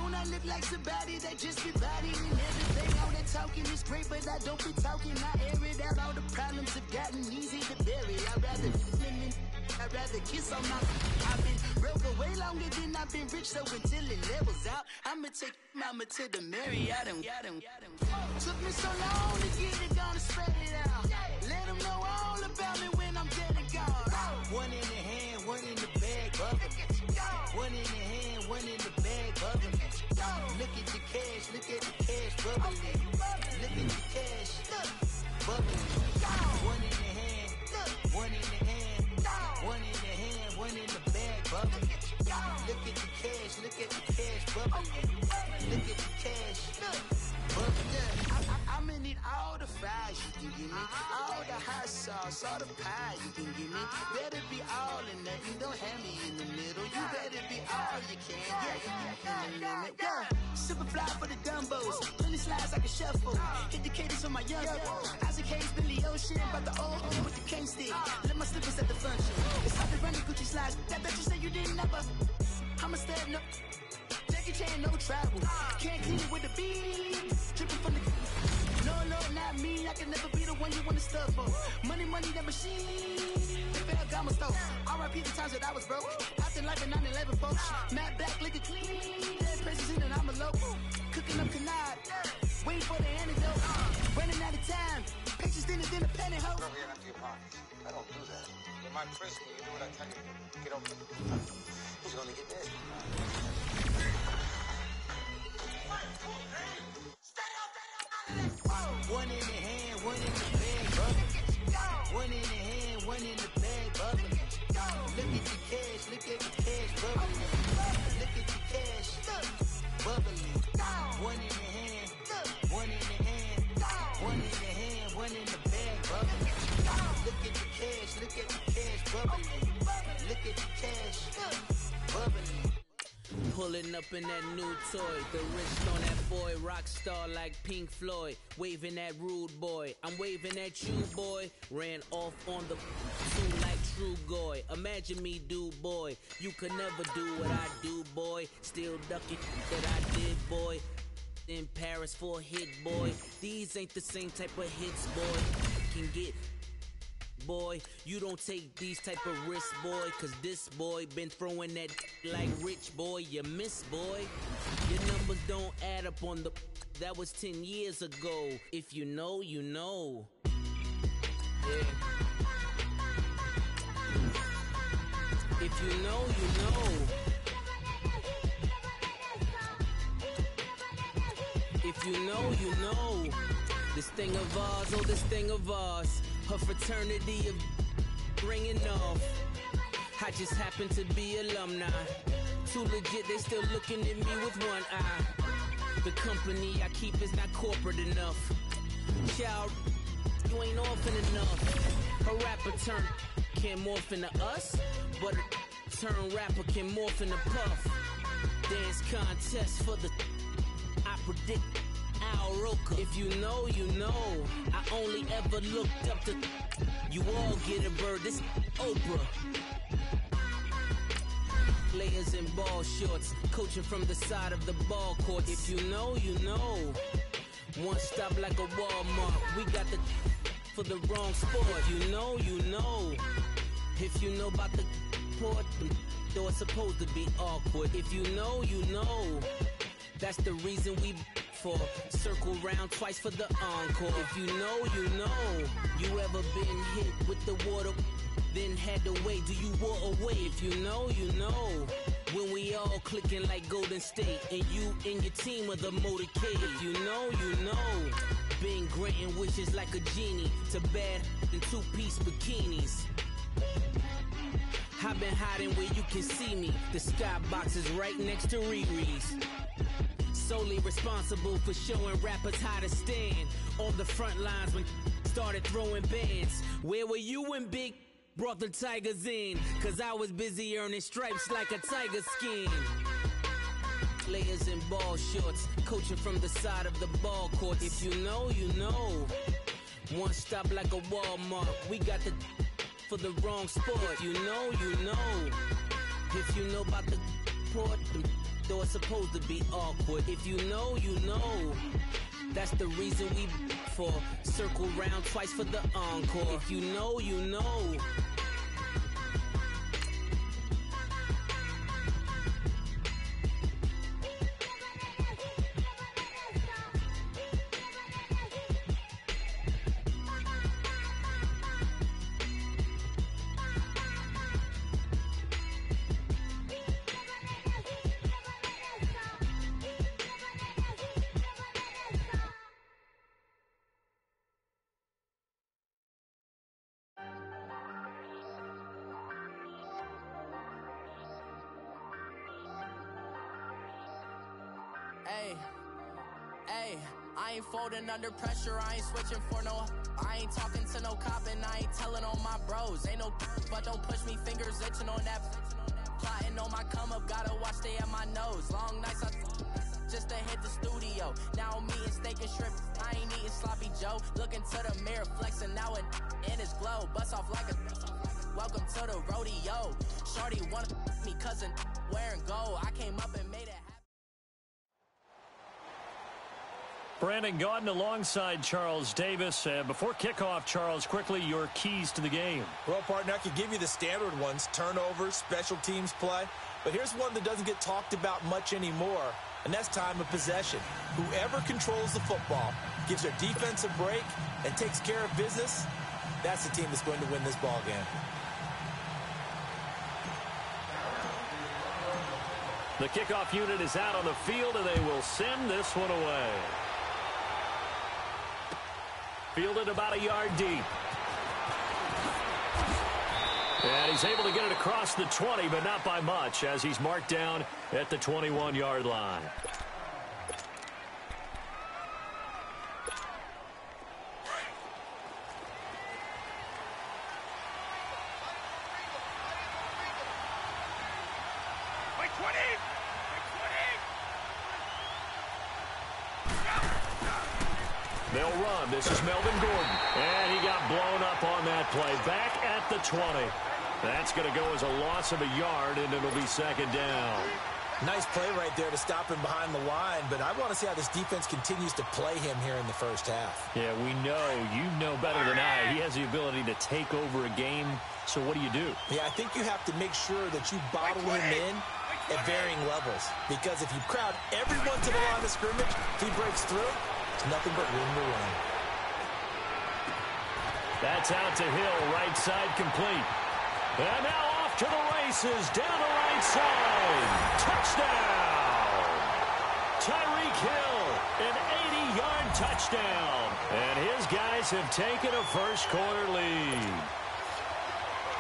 Don't I look like somebody that just be bodying everything? All that talking is great, but I don't be talking. I air it out. All the problems have gotten easy to bury. I'd rather kiss on my. I've been broke way longer than I've been rich, so until it levels out, I'ma take mama to the Marriott. Took me so long to get it, gonna spread it out. Let them know all about me when I'm dead and gone. One in the hand, one in the bag, bubble. One in the hand, one in the bag, bubble. Look at the cash, look at the cash, bubbling. Look at the cash, bubbling. One in the hand, one in the hand. One in the hand, one in the bag, bubbling. Look at the cash, look at the cash, bubbling. Look at the cash, bubbling. I'ma need all the fries you can give me, all the hot sauce, all the pie you can give me. Better be all in nothing, don't have me in the middle. You better be all you can, yeah. Super fly for the dumbos, plenty slides like a shuffle. Hit the cadence on my young Isaac Hayes, Billy Ocean, about the old home with the cane stick. Let my slippers at the function. It's hard to run the Gucci slides. That bet you say you didn't never. I'ma step no. Jackie Chan, no travel. Can't clean it with the beat. Dripping from the. No, not me. I can never be the one you wanna stuff for. Money, that machine. The fair gamma store. R.I.P. the times that I was broke. After life in 9/11, folks. Matte black, liquor clean. Dead presses in and I'm a local. Cooking up canard. Waiting for the antidote. Running out of time. Patience thinner than a penny hoe. Over here, empty your pockets. I don't do that. In my prison, you do what I tell you. Get over there. Who's gonna get dead? One in the hand, one in the bag, bubbling. One in the hand, one in the bag, bubbling. Look at the cash, look at the cash, bubbling. Look at the cash, bubbling. One in the hand, one in the hand, one in the hand, one in the bag, bubbling. Look at the cash, look at the cash, bubbling. Look at the cash, bubbling. Pulling up in that new toy, the wrist on that boy, rock star like Pink Floyd, waving at rude boy, I'm waving at you boy, ran off on the two like true goy, imagine me do boy, you could never do what I do boy, still ducking that I did boy, in Paris for a hit boy, these ain't the same type of hits boy, can get boy, you don't take these type of risks, boy, cause this boy been throwing that like rich boy, you miss, boy. Your numbers don't add up on the, that was 10 years ago. If you know, you know. Yeah. If you know, you know. If you know, you know. This thing of ours, oh, this thing of ours. Her fraternity of ringing off. I just happen to be alumni. Too legit, they still looking at me with one eye. The company I keep is not corporate enough. Child, you ain't orphan enough. A rapper turn can't morph into us, but a turn rapper can morph into Puff. Dance contest for the, I predict Al Roker. If you know, you know. I only ever looked up to, you all get a bird, this Oprah. Players in ball shorts, coaching from the side of the ball court. If you know, you know. One stop like a Walmart. We got the for the wrong sport. If you know, you know. If you know about the port, though it's supposed to be awkward. If you know, you know. That's the reason we for circle round twice for the encore. If you know, you know. You ever been hit with the water, then had to wait? Do you walk away? If you know, you know. When we all clicking like Golden State, and you and your team are the motorcade. If you know, you know. Been granting wishes like a genie to bad in two-piece bikinis. I've been hiding where you can see me. The skybox is right next to Riri's. Solely responsible for showing rappers how to stand on the front lines when started throwing bands. Where were you when Big brought the Tigers in? Cause I was busy earning stripes like a tiger skin. Players in ball shorts, coaching from the side of the ball court. If you know, you know. One stop like a Walmart. We got the for the wrong sport. If you know, you know. If you know about the port, though it's supposed to be awkward. If you know, you know. That's the reason we for circle round twice for the encore. If you know, you know. Hey, I ain't folding under pressure, I ain't switching for no. I ain't talking to no cop and I ain't telling on my bros. Ain't no, but don't push me, fingers itching on that. Plotting on my come up, gotta watch stay at my nose. Long nights, just to hit the studio. Now I'm eating steak and shrimp, I ain't eating sloppy Joe. Looking to the mirror, flexing now and in his glow. Bust off like a, welcome to the rodeo. Shorty wanna me cousin wearing gold. I came up and made it happen. Brandon Gaudin alongside Charles Davis. Before kickoff, Charles, quickly your keys to the game. Well, partner, I could give you the standard ones, turnovers, special teams play. But here's one that doesn't get talked about much anymore, and that's time of possession. Whoever controls the football, gives their defense a break, and takes care of business, that's the team that's going to win this ball game. The kickoff unit is out on the field, and they will send this one away. Fielded about a yard deep. And he's able to get it across the 20, but not by much, as he's marked down at the 21-yard line. They'll run. This is Melvin Gordon. And he got blown up on that play. Back at the 20. That's going to go as a loss of a yard, and it'll be second down. Nice play right there to stop him behind the line, but I want to see how this defense continues to play him here in the first half. Yeah, we know. You know better than I. He has the ability to take over a game, so what do you do? Yeah, I think you have to make sure that you bottle him in at varying levels, because if you crowd everyone to the line of scrimmage, if he breaks through, it's nothing but room to run. That's out to Hill, right side complete. And now off to the races, down the right side. Touchdown! Tyreek Hill, an 80-yard touchdown. And his guys have taken a first-quarter lead.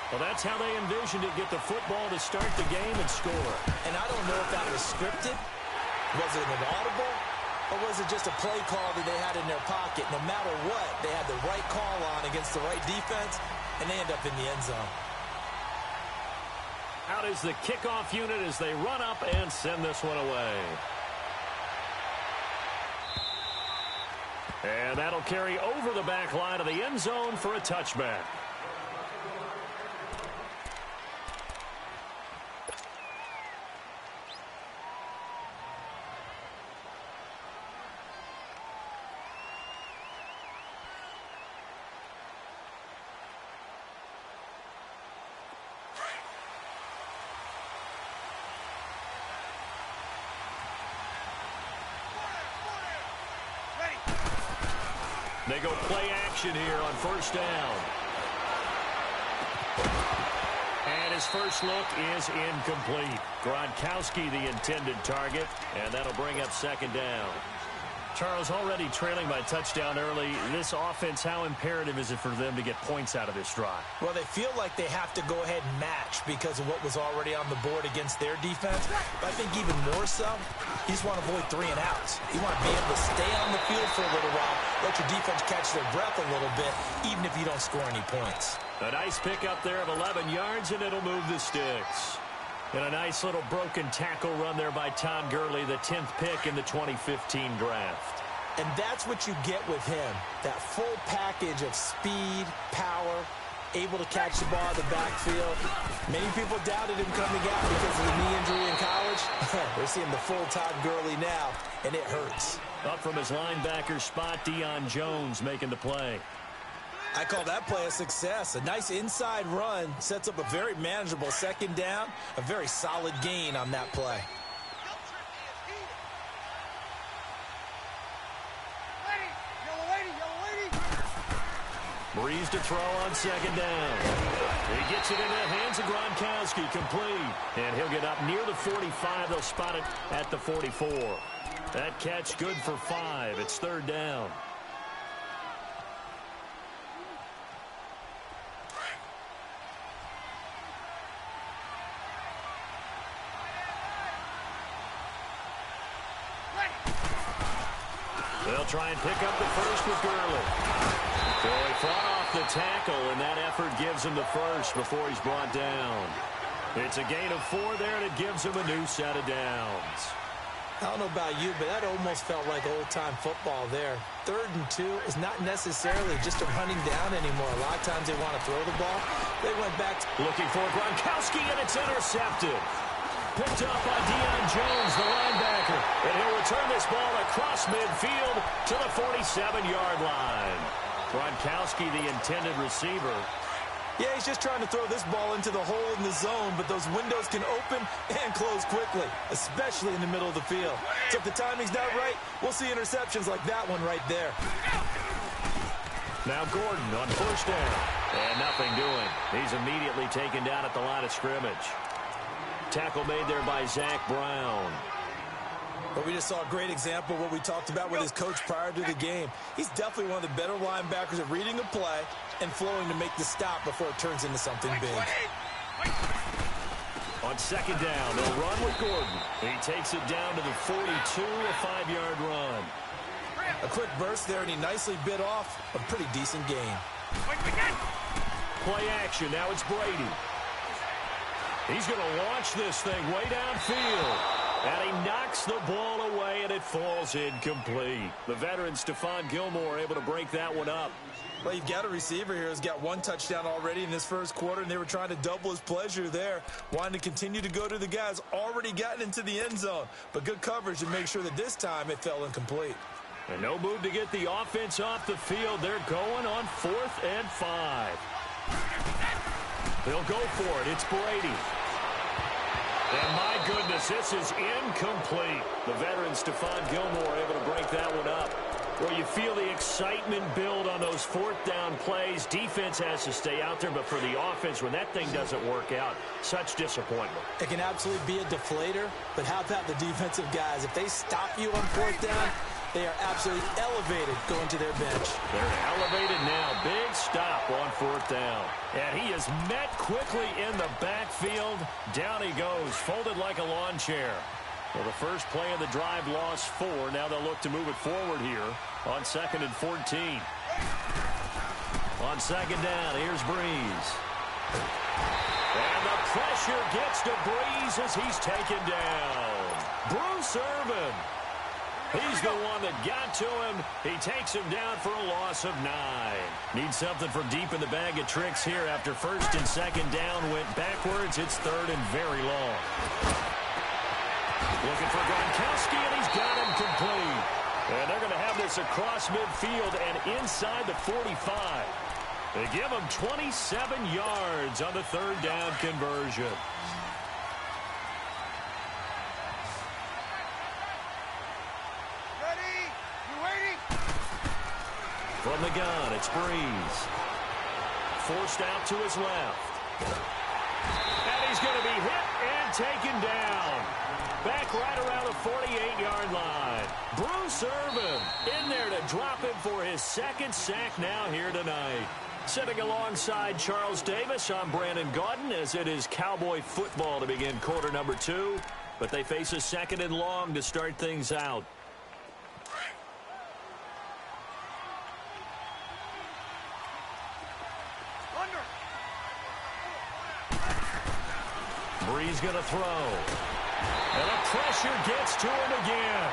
Well, that's how they envisioned it, get the football to start the game and score. And I don't know if that was scripted. Was it an audible? Or was it just a play call that they had in their pocket? No matter what, they had the right call on against the right defense, and they end up in the end zone. Out is the kickoff unit as they run up and send this one away. And that'll carry over the back line of the end zone for a touchback. They go play action here on first down. And his first look is incomplete. Gronkowski the intended target, and that'll bring up second down. Charles, already trailing by touchdown early. This offense, how imperative is it for them to get points out of this drive? Well, they feel like they have to go ahead and match because of what was already on the board against their defense. But I think even more so, you just want to avoid 3 and outs. You want to be able to stay on the field for a little while, let your defense catch their breath a little bit, even if you don't score any points. A nice pick up there of 11 yards, and it'll move the sticks. And a nice little broken tackle run there by Todd Gurley, the 10th pick in the 2015 draft. And that's what you get with him, that full package of speed, power, able to catch the ball in the backfield. Many people doubted him coming out because of the knee injury in college. We're seeing the full-time Gurley now, and it hurts. Up from his linebacker spot, Deion Jones making the play. I call that play a success. A nice inside run sets up a very manageable second down, a very solid gain on that play. Breeze to throw on second down. He gets it into the hands of Gronkowski, complete. And he'll get up near the 45. They'll spot it at the 44. That catch good for 5. It's third down. They'll try and pick up the first with Gurley. So he fought off the tackle, and that effort gives him the first before he's brought down. It's a gain of 4 there, and it gives him a new set of downs. I don't know about you, but that almost felt like old-time football there. 3rd and 2 is not necessarily just a running down anymore. A lot of times they want to throw the ball. They went back to looking for Gronkowski, and it's intercepted. Picked up by Deion Jones, the linebacker. And he'll return this ball across midfield to the 47-yard line. Gronkowski, the intended receiver. Yeah, he's just trying to throw this ball into the hole in the zone, but those windows can open and close quickly, especially in the middle of the field. So if the timing's not right, we'll see interceptions like that one right there. Now Gordon on first down. And nothing doing. He's immediately taken down at the line of scrimmage. Tackle made there by Zach Brown. But we just saw a great example of what we talked about with his coach prior to the game. He's definitely one of the better linebackers at reading a play and flowing to make the stop before it turns into something big. On second down, they'll run with Gordon. He takes it down to the 42, a 5-yard run. A quick burst there, and he nicely bit off a pretty decent gain. Play action. Now it's Brady. He's going to launch this thing way downfield. And he knocks the ball away, and it falls incomplete. The veteran Stephon Gilmore able to break that one up. Well, you've got a receiver here who's got 1 touchdown already in this first quarter, and they were trying to double his pleasure there, wanting to continue to go to the guys already gotten into the end zone. But good coverage to make sure that this time it fell incomplete. And no move to get the offense off the field. They're going on 4th and 5. They'll go for it. It's Brady. And my goodness, this is incomplete. The veteran Stephon Gilmore able to break that one up. Well, you feel the excitement build on those 4th down plays. Defense has to stay out there, but for the offense, when that thing doesn't work out, such disappointment. It can absolutely be a deflator, but how about the defensive guys? If they stop you on 4th down, they are absolutely elevated going to their bench. They're elevated now. Big stop on 4th down. And he is met quickly in the backfield. Down he goes, folded like a lawn chair. Well, the first play of the drive lost 4. Now they'll look to move it forward here on 2nd and 14. On second down, here's Breeze. And the pressure gets to Breeze as he's taken down. Bruce Irvin. He's the one that got to him. He takes him down for a loss of 9. Needs something from deep in the bag of tricks here after 1st and 2nd down went backwards. It's 3rd and very long. Looking for Gronkowski, and he's got him complete. And they're going to have this across midfield and inside the 45. They give him 27 yards on the 3rd down conversion. From the gun, it's Breeze. Forced out to his left. And he's going to be hit and taken down. Back right around the 48-yard line. Bruce Irvin in there to drop him for his 2nd sack now here tonight. Sitting alongside Charles Davis, I'm Brandon Gaudin as it is Cowboy football to begin quarter number 2. But they face a 2nd and long to start things out. Breeze going to throw. And the pressure gets to him again.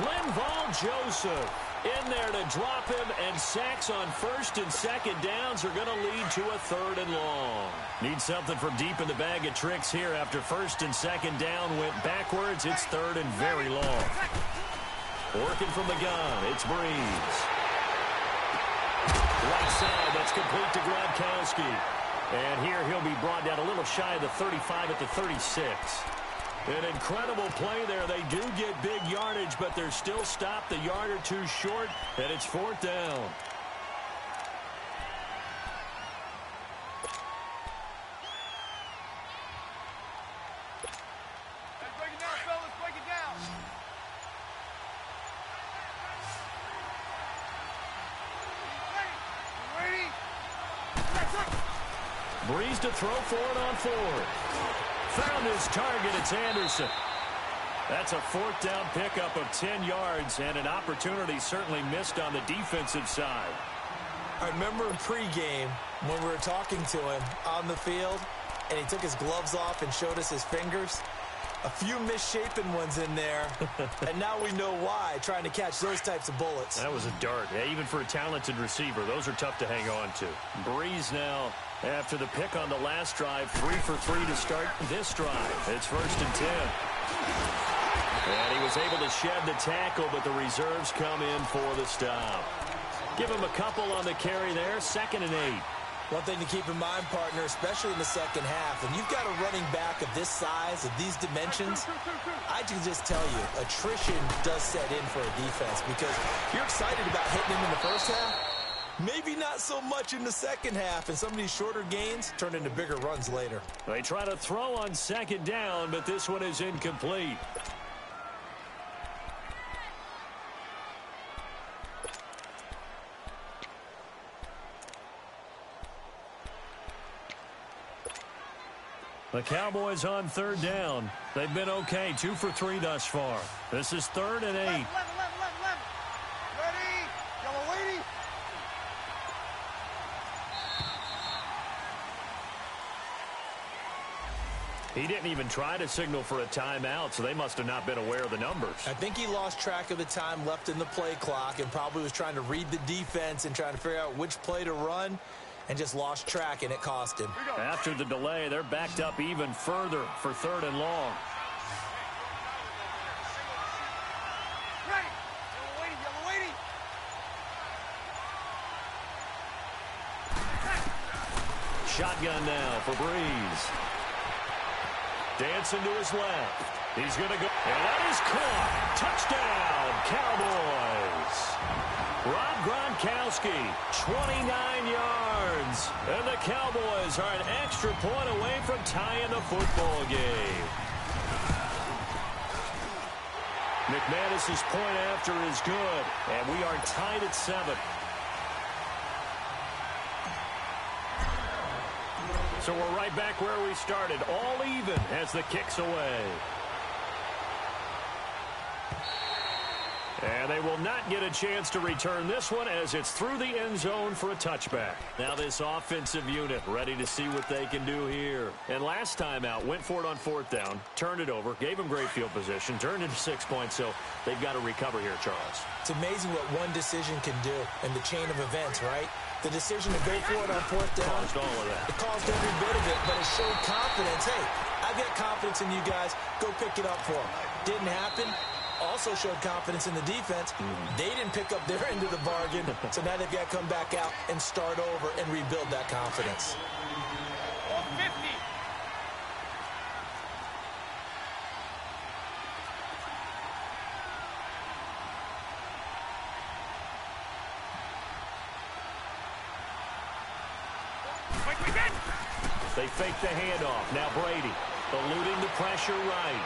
Linval Joseph in there to drop him, and sacks on first and second downs are going to lead to a 3rd and long. Need something from deep in the bag of tricks here. After first and second down went backwards, it's 3rd and very long. Working from the gun, it's Breeze. Right side, that's complete to Gronkowski. And here he'll be brought down a little shy of the 35 at the 36. An incredible play there. They do get big yardage, but they're still stopped a yard or two short, and it's 4th down. Break it down, fellas. Break it down. Ready? Breeze to throw for it on 4th. Found his target. It's Anderson. That's a 4th down pickup of 10 yards, and an opportunity certainly missed on the defensive side. I remember in pregame when we were talking to him on the field, and he took his gloves off and showed us his fingers. A few misshapen ones in there, and now we know why, trying to catch those types of bullets. That was a dart. Yeah, even for a talented receiver, those are tough to hang on to. Breeze now, after the pick on the last drive, 3 for 3 to start this drive. It's 1st and 10. And he was able to shed the tackle, but the reserves come in for the stop. Give him a couple on the carry there, 2nd and 8. One thing to keep in mind, partner, especially in the second half, when you've got a running back of this size, of these dimensions, I can just tell you, attrition does set in for a defense because you're excited about hitting him in the first half. Maybe not so much in the second half, and some of these shorter gains turn into bigger runs later. They try to throw on 2nd down, but this one is incomplete. The Cowboys on 3rd down. They've been okay, 2 for 3 thus far. This is 3rd and 8. Ready? Yellow lady? He didn't even try to signal for a timeout, so they must have not been aware of the numbers. I think he lost track of the time left in the play clock and probably was trying to read the defense and trying to figure out which play to run, and just lost track, and it cost him. After the delay, they're backed up even further for 3rd and long. Ready? Yellow lady? Shotgun now for Breeze. Dancing to his left. He's going to go. And that is caught. Touchdown, Cowboys. Rob Gronkowski, 29 yards. And the Cowboys are an extra point away from tying the football game. McManus's point after is good. And we are tied at 7. So we're right back where we started, all even as the kick's away. And they will not get a chance to return this one as it's through the end zone for a touchback. Now this offensive unit ready to see what they can do here. And last time out, went for it on 4th down, turned it over, gave them great field position, turned into 6 points, so they've got to recover here, Charles. It's amazing what one decision can do in the chain of events, right? The decision to go for it on 4th down. Caused all of that. It caused every bit of it, but it showed confidence. Hey, I've got confidence in you guys. Go pick it up for them. Didn't happen. Also showed confidence in the defense. They didn't pick up their end of the bargain, so now they've got to come back out and start over and rebuild that confidence. 50. They fake the handoff. Now Brady eluding the pressure right.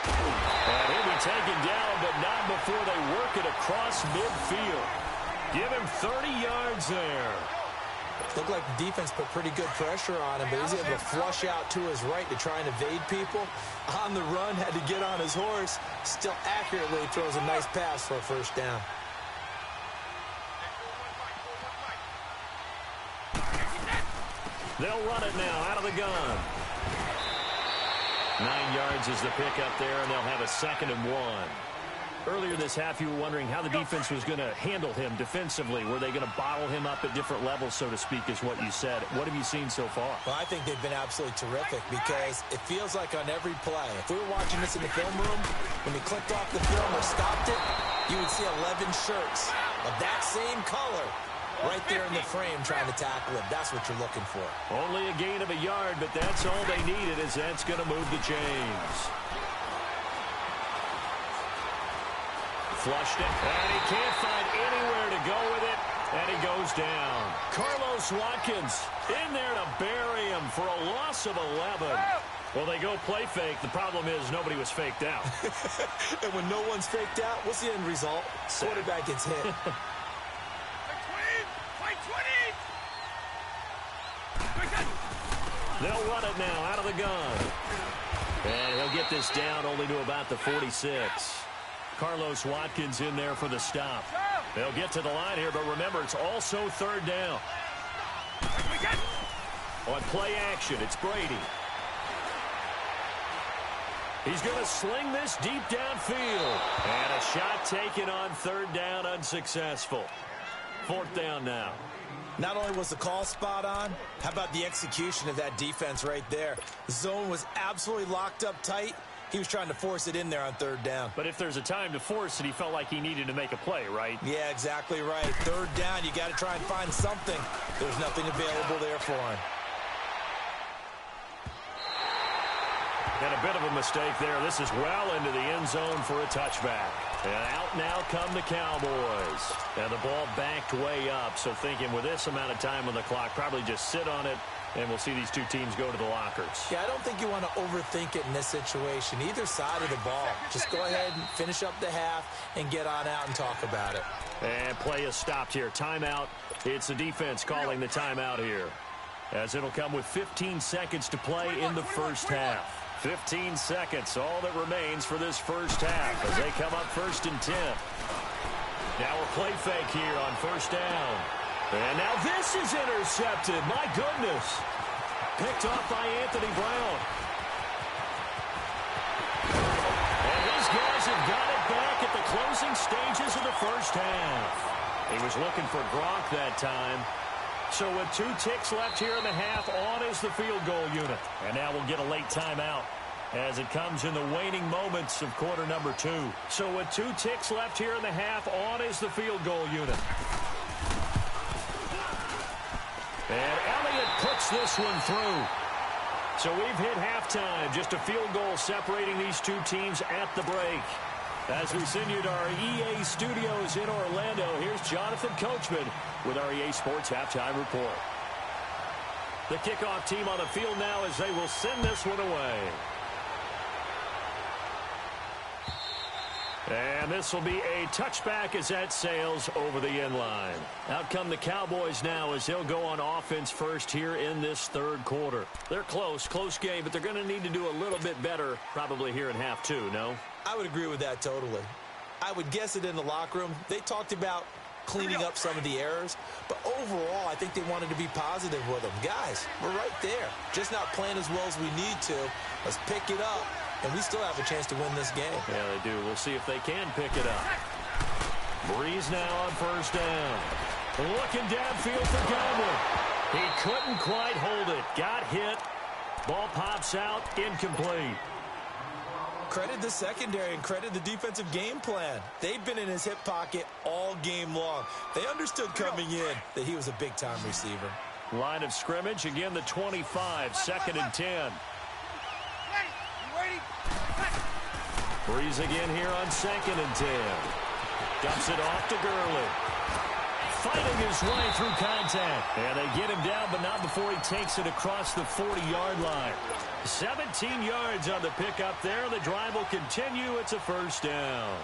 And he'll be taken down, but not before they work it across midfield. Give him 30 yards there. Looked like the defense put pretty good pressure on him, but he's able to flush out to his right to try and evade people. On the run, had to get on his horse. Still accurately throws a nice pass for a 1st down. They'll run it now out of the gun. 9 yards is the pickup there, and they'll have a 2nd and 1. Earlier this half, you were wondering how the defense was going to handle him defensively. Were they going to bottle him up at different levels, so to speak, is what you said. What have you seen so far? Well, I think they've been absolutely terrific because it feels like on every play, if we were watching this in the film room, when he clicked off the film or stopped it, you would see 11 shirts of that same color right there in the frame trying to tackle him. That's what you're looking for. Only a gain of a yard, but that's all they needed, as that's going to move the chains. Flushed it, and he can't find anywhere to go with it, and he goes down. Carlos Watkins in there to bury him for a loss of 11. Well, they go play fake. The problem is nobody was faked out. And when no one's faked out, what's the end result? Quarterback gets hit. They'll run it now out of the gun. And he'll get this down only to about the 46. Carlos Watkins in there for the stop. They'll get to the line here, but remember, it's also third down. On play action, it's Brady. He's going to sling this deep downfield. And a shot taken on third down, unsuccessful. Fourth down now. Not only was the call spot on, how about the execution of that defense right there? The zone was absolutely locked up tight. He was trying to force it in there on third down. But if there's a time to force it, he felt like he needed to make a play, right? Yeah, exactly right. Third down, you got to try and find something. There's nothing available there for him. And a bit of a mistake there. This is well into the end zone for a touchback. And out now come the Cowboys. And the ball backed way up. So thinking with this amount of time on the clock, probably just sit on it, and we'll see these two teams go to the lockers. Yeah, I don't think you want to overthink it in this situation. Either side of the ball. Just go ahead and finish up the half and get on out and talk about it. And play is stopped here. Timeout. It's the defense calling the timeout here, as it'll come with 15 seconds to play in the first half. 15 seconds, all that remains for this first half as they come up 1st and 10. Now a play fake here on first down. And now this is intercepted. My goodness. Picked off by Anthony Brown. And these guys have got it back at the closing stages of the first half. He was looking for Gronk that time. So with 2 ticks left here in the half, on is the field goal unit. And now we'll get a late timeout as it comes in the waning moments of quarter number 2. So with 2 ticks left here in the half, on is the field goal unit. And Elliott puts this one through. So we've hit halftime. Just a field goal separating these two teams at the break. As we send you to our EA studios in Orlando, here's Jonathan Coachman with our EA Sports Halftime Report. The kickoff team on the field now as they will send this one away. And this will be a touchback as that sails over the end line. Out come the Cowboys now as they'll go on offense first here in this third quarter. They're close game, but they're going to need to do a little bit better probably here in half 2, no? I would agree with that totally. I would guess it in the locker room. They talked about cleaning up some of the errors, but overall, I think they wanted to be positive with them. Guys, we're right there. Just not playing as well as we need to. Let's pick it up, and we still have a chance to win this game. Yeah, they do. We'll see if they can pick it up. Breeze now on first down. Looking downfield for Godwin. He couldn't quite hold it. Got hit. Ball pops out. Incomplete. Credit the secondary and credit the defensive game plan. They've been in his hip pocket all game long. They understood coming in that he was a big-time receiver. Line of scrimmage, again the 25, 2nd and 10. Breeze again here on 2nd and 10. Dumps it off to Gurley. Fighting his way through contact. And they get him down, but not before he takes it across the 40-yard line. 17 yards on the pickup there. The drive will continue. It's a first down.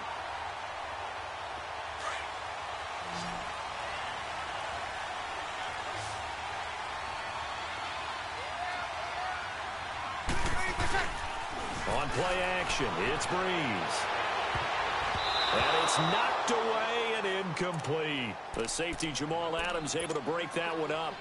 On play action, it's Breeze. And it's knocked away and incomplete. The safety, Jamal Adams, able to break that one up.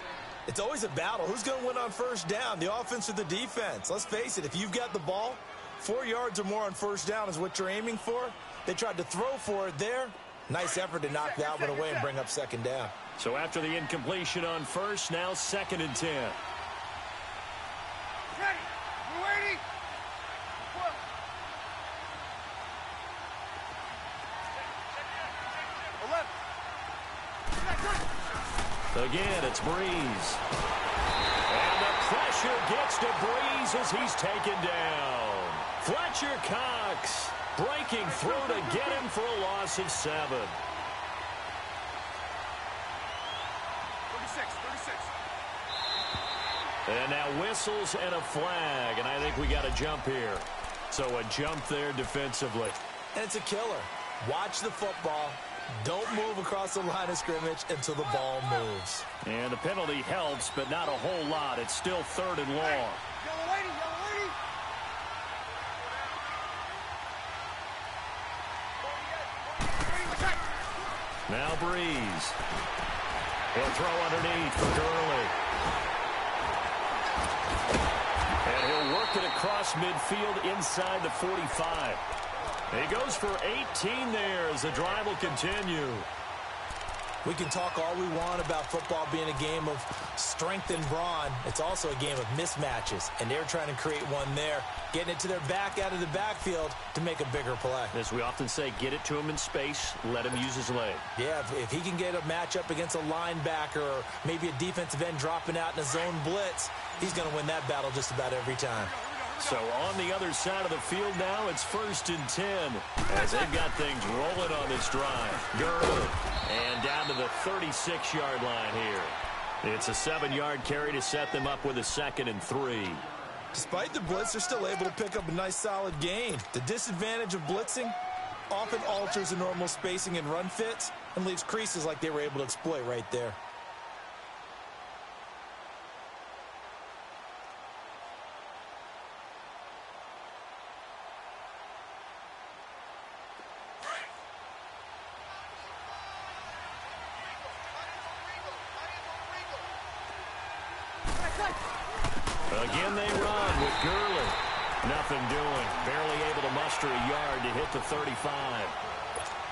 It's always a battle. Who's going to win on first down, the offense or the defense? Let's face it, if you've got the ball, 4 yards or more on first down is what you're aiming for. They tried to throw for it there. Nice effort to knock that one away and bring up second down. So after the incompletion on first, now 2nd and 10. Ready. We're waiting. Again, it's Breeze. And the pressure gets to Breeze as he's taken down. Fletcher Cox breaking through to get him for a loss of 7. 36. And now whistles and a flag, and I think we got a jump here. So a jump there defensively. And it's a killer. Watch the football. Don't move across the line of scrimmage until the ball moves. And the penalty helps, but not a whole lot. It's still 3rd and long. Yellow lady, yellow lady. Now Breeze. He'll throw underneath for Gurley. And he'll work it across midfield inside the 45. He goes for 18 there as the drive will continue. We can talk all we want about football being a game of strength and brawn. It's also a game of mismatches, and they're trying to create one there, getting it to their back out of the backfield to make a bigger play. As we often say, get it to him in space, let him use his leg. Yeah, if he can get a matchup against a linebacker or maybe a defensive end dropping out in a zone blitz, he's going to win that battle just about every time. So on the other side of the field now, it's 1st and 10 as they've got things rolling on this drive. Gurley, and down to the 36-yard line here. It's a 7-yard carry to set them up with a 2nd and 3. Despite the blitz, they're still able to pick up a nice solid gain. The disadvantage of blitzing often alters the normal spacing and run fits and leaves creases like they were able to exploit right there. Again they run with Gurley. Nothing doing. Barely able to muster a yard to hit the 35.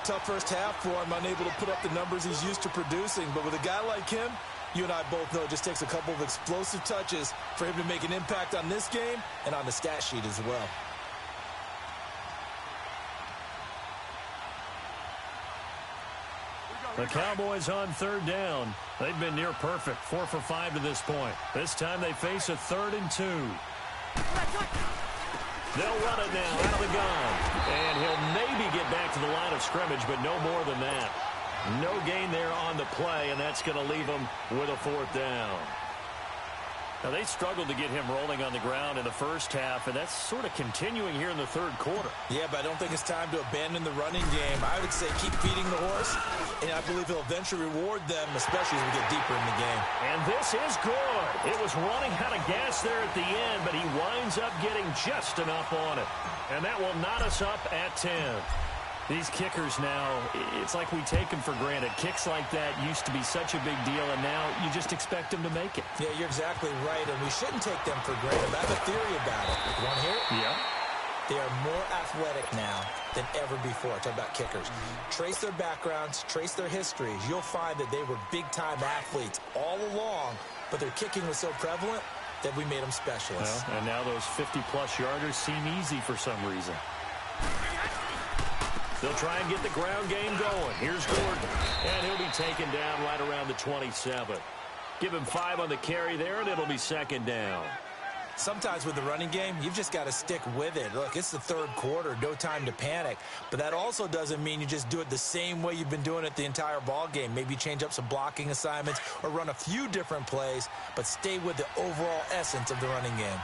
Tough first half for him, unable to put up the numbers he's used to producing. But with a guy like him, you and I both know it just takes a couple of explosive touches for him to make an impact on this game and on the stat sheet as well. The Cowboys on 3rd down. They've been near perfect, 4 for 5 to this point. This time they face a 3rd and 2. They'll run it now out of the gun. And he'll maybe get back to the line of scrimmage, but no more than that. No gain there on the play, and that's going to leave them with a 4th down. Now, they struggled to get him rolling on the ground in the first half, and that's sort of continuing here in the 3rd quarter. Yeah, but I don't think it's time to abandon the running game. I would say keep feeding the horse, and I believe he'll eventually reward them, especially as we get deeper in the game. And this is good. It was running out of gas there at the end, but he winds up getting just enough on it. And that will knot us up at 10. These kickers now, it's like we take them for granted. Kicks like that used to be such a big deal, and now you just expect them to make it. Yeah, you're exactly right, and we shouldn't take them for granted. I have a theory about it. You want to hear it? Yeah. They are more athletic now than ever before. Talk about kickers. Trace their backgrounds, trace their histories. You'll find that they were big-time athletes all along, but their kicking was so prevalent that we made them specialists. Well, and now those 50-plus yarders seem easy for some reason. They'll try and get the ground game going. Here's Gordon. And he'll be taken down right around the 27. Give him 5 on the carry there, and it'll be 2nd down. Sometimes with the running game, you've just got to stick with it. Look, it's the 3rd quarter, no time to panic. But that also doesn't mean you just do it the same way you've been doing it the entire ball game. Maybe change up some blocking assignments or run a few different plays, but stay with the overall essence of the running game.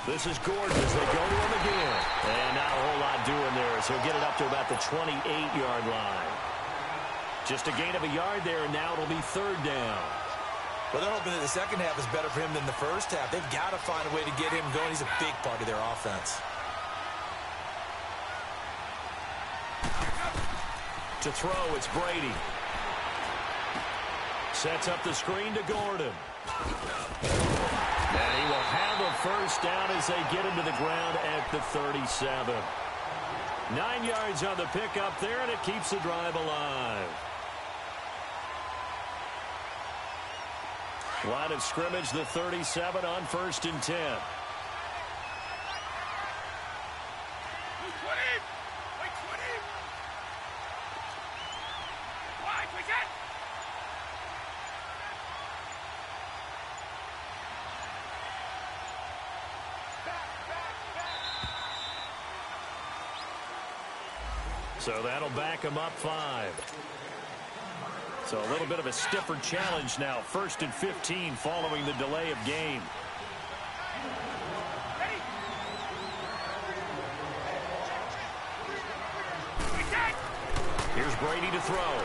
This is Gordon as they go to him again. And not a whole lot doing there as he'll get it up to about the 28-yard line. Just a gain of a yard there, and now it'll be 3rd down. Well, they're hoping that the second half is better for him than the first half. They've got to find a way to get him going. He's a big part of their offense. To throw, it's Brady. Sets up the screen to Gordon. And he will have a first down as they get him to the ground at the 37. 9 yards on the pickup there, and it keeps the drive alive. Line of scrimmage, the 37 on 1st and 10. So that'll back him up 5. So a little bit of a stiffer challenge now. 1st and 15 following the delay of game. Here's Brady to throw.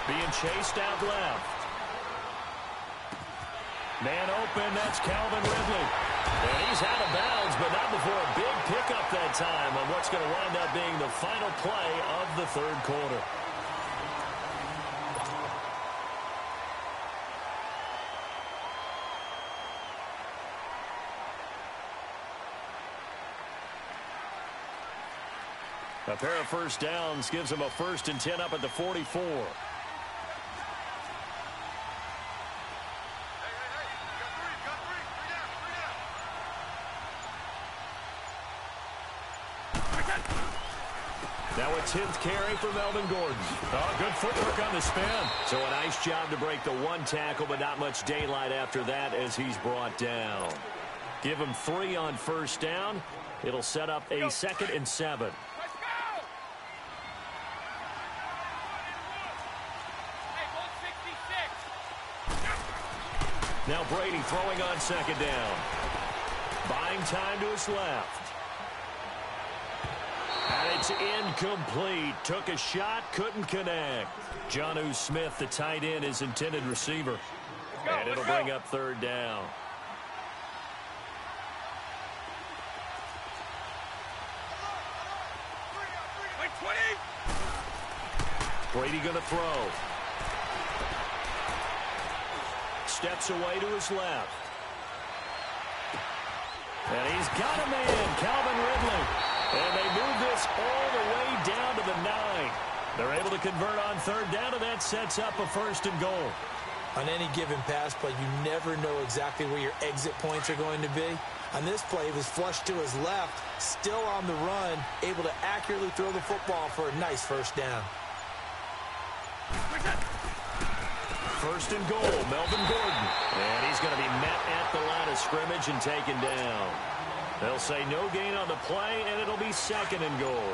Being chased out left. Man open, that's Calvin Ridley. And he's out of bounds, but not before a big pickup that time on what's going to wind up being the final play of the 3rd quarter. A pair of first downs gives them a 1st and 10 up at the 44. Now a 10th carry for Melvin Gordon. Oh, good footwork on the spin. So a nice job to break the 1 tackle, but not much daylight after that as he's brought down. Give him 3 on first down. It'll set up a 2nd and 7. Now Brady throwing on 2nd down. Buying time to his left. And it's incomplete. Took a shot, couldn't connect. Jonnu Smith, the tight end, his intended receiver. And it'll bring up 3rd down. Brady going to throw. Steps away to his left. And he's got a man, Calvin Ridley. And they move this all the way down to the 9. They're able to convert on 3rd down, and that sets up a 1st and goal. On any given pass play, you never know exactly where your exit points are going to be. On this play, he was flushed to his left, still on the run, able to accurately throw the football for a nice 1st down. 1st and goal, Melvin Gordon. And he's going to be met at the line of scrimmage and taken down. They'll say no gain on the play, and it'll be 2nd and goal.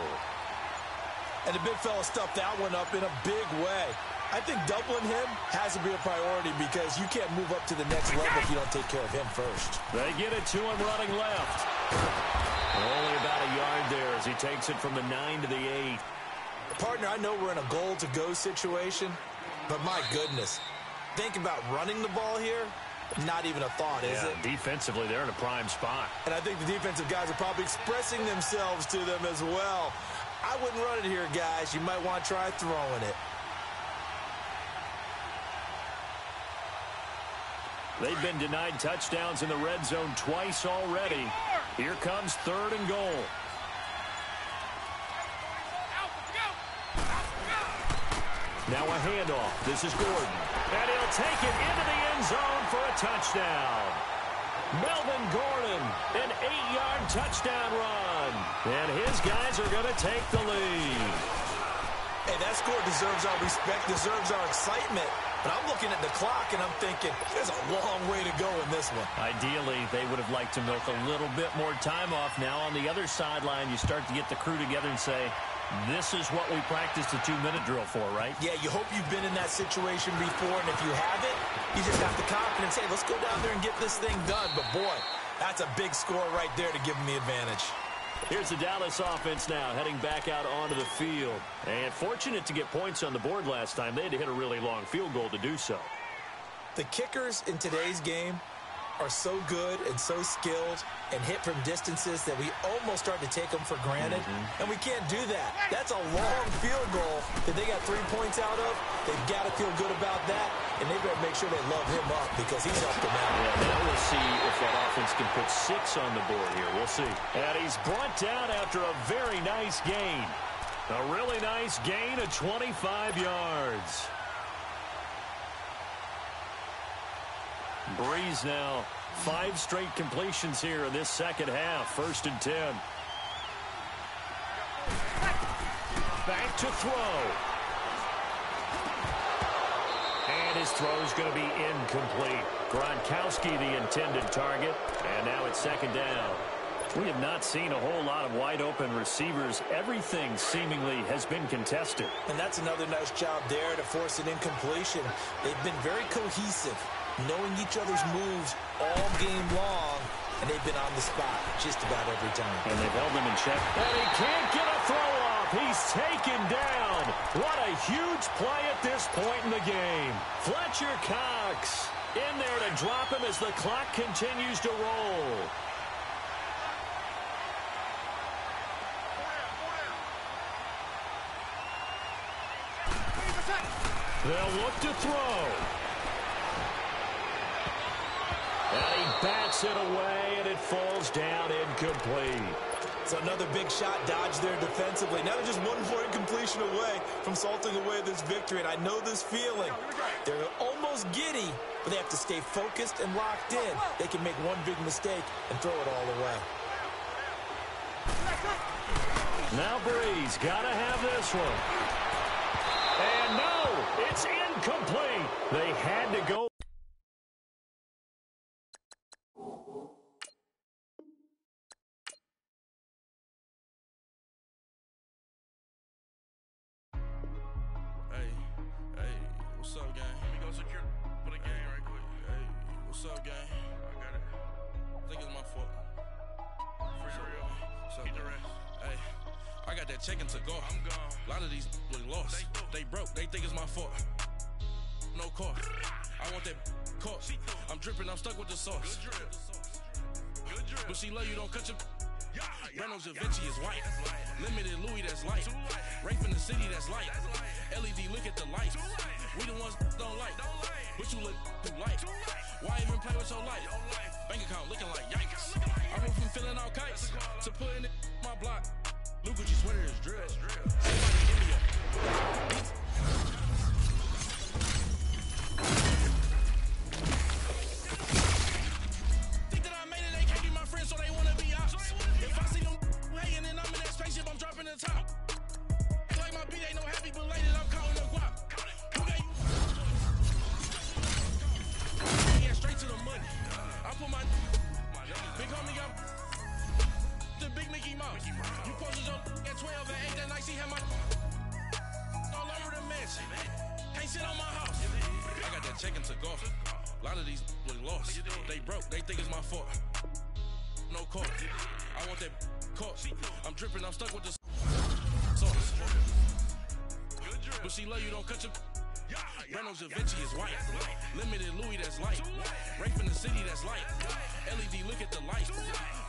And the big fella stuffed that one up in a big way. I think doubling him has to be a priority because you can't move up to the next level if you don't take care of him first. They get it to him running left. Only about a yard there as he takes it from the 9 to the 8. Partner, I know we're in a goal-to-go situation, but my goodness. Think about running the ball here. Not even a thought, is it? Defensively, they're in a prime spot. And I think the defensive guys are probably expressing themselves to them as well. I wouldn't run it here, guys. You might want to try throwing it. They've been denied touchdowns in the red zone twice already. Here comes 3rd and goal. Now a handoff. This is Gordon. And he'll take it into the end zone for a touchdown. Melvin Gordon, an 8-yard touchdown run. And his guys are going to take the lead. Hey, that score deserves our respect, deserves our excitement. But I'm looking at the clock, and I'm thinking, there's a long way to go in this one. Ideally, they would have liked to milk a little bit more time off. Now on the other sideline, you start to get the crew together and say, this is what we practiced a 2-minute drill for, right? Yeah, you hope you've been in that situation before, and if you haven't, you just have the confidence, hey, let's go down there and get this thing done. But, boy, that's a big score right there to give them the advantage. Here's the Dallas offense now heading back out onto the field. And fortunate to get points on the board last time. They had to hit a really long field goal to do so. The kickers in today's game are so good and so skilled and hit from distances that we almost start to take them for granted, and we can't do that. That's a long field goal that they got 3 points out of. They've got to feel good about that, and they better make sure they love him up because he's helped them out. Yeah, now we'll see if that offense can put 6 on the board here. We'll see. And he's brought down after a very nice gain. A really nice gain of 25 yards. Breeze now 5 straight completions here in this second half. 1st and 10. Back to throw. And his throw is going to be incomplete. Gronkowski the intended target. And now it's 2nd down. We have not seen a whole lot of wide-open receivers. Everything seemingly has been contested. And that's another nice job there to force an incompletion. They've been very cohesive, knowing each other's moves all game long, and they've been on the spot just about every time. And they've held him in check. And he can't get a throw off. He's taken down. What a huge play at this point in the game. Fletcher Cox in there to drop him as the clock continues to roll. They'll look to throw. And he bats it away, and it falls down incomplete. So another big shot dodged there defensively. Now they're just one more incompletion away from salting away this victory, and I know this feeling. They're almost giddy, but they have to stay focused and locked in. They can make one big mistake and throw it all away. Now Breeze got to have this one. And no, it's incomplete. They had to go. Hey, what's up, gang? Let me go secure for the game right quick. Hey, what's up, gang? I got it. I think it's my fault. For real. Get the rest. Hey, I got that check-in to go. I'm gone. A lot of these look lost. They broke. They think it's my fault. No car. I want that car. I'm dripping. I'm stuck with the sauce. Good drip. But she love you. Don't cut your. Reynolds Da Vinci is white. Limited Louis, that's light. Rape in the city, that's light. LED, look at the lights. We the ones don't like. But you look too light. Why even play with your life? Bank account looking like yikes. I went from filling out kites to putting it in my block. Luke Gucci sweater is drill. Somebody give me a. So they wanna be out. If I see them hating and I'm in that spaceship, I'm dropping the top. Like my beat ain't no happy belated, I'm counting the guap. Yeah, straight to the money. I put my big homie got the big Mickey Mouse. You posted your at 12 and 8 that night, she had my all over the mansion. Can't sit on my house. I got that check-in to go. A lot of these look lost. They broke, they think it's my fault. No car. I want that car. I'm dripping, I'm stuck with the sauce. But she love you, don't cut your. Reynolds Da Vinci is white. Limited Louis, that's light. Rape in the city, that's light. LED, look at the lights.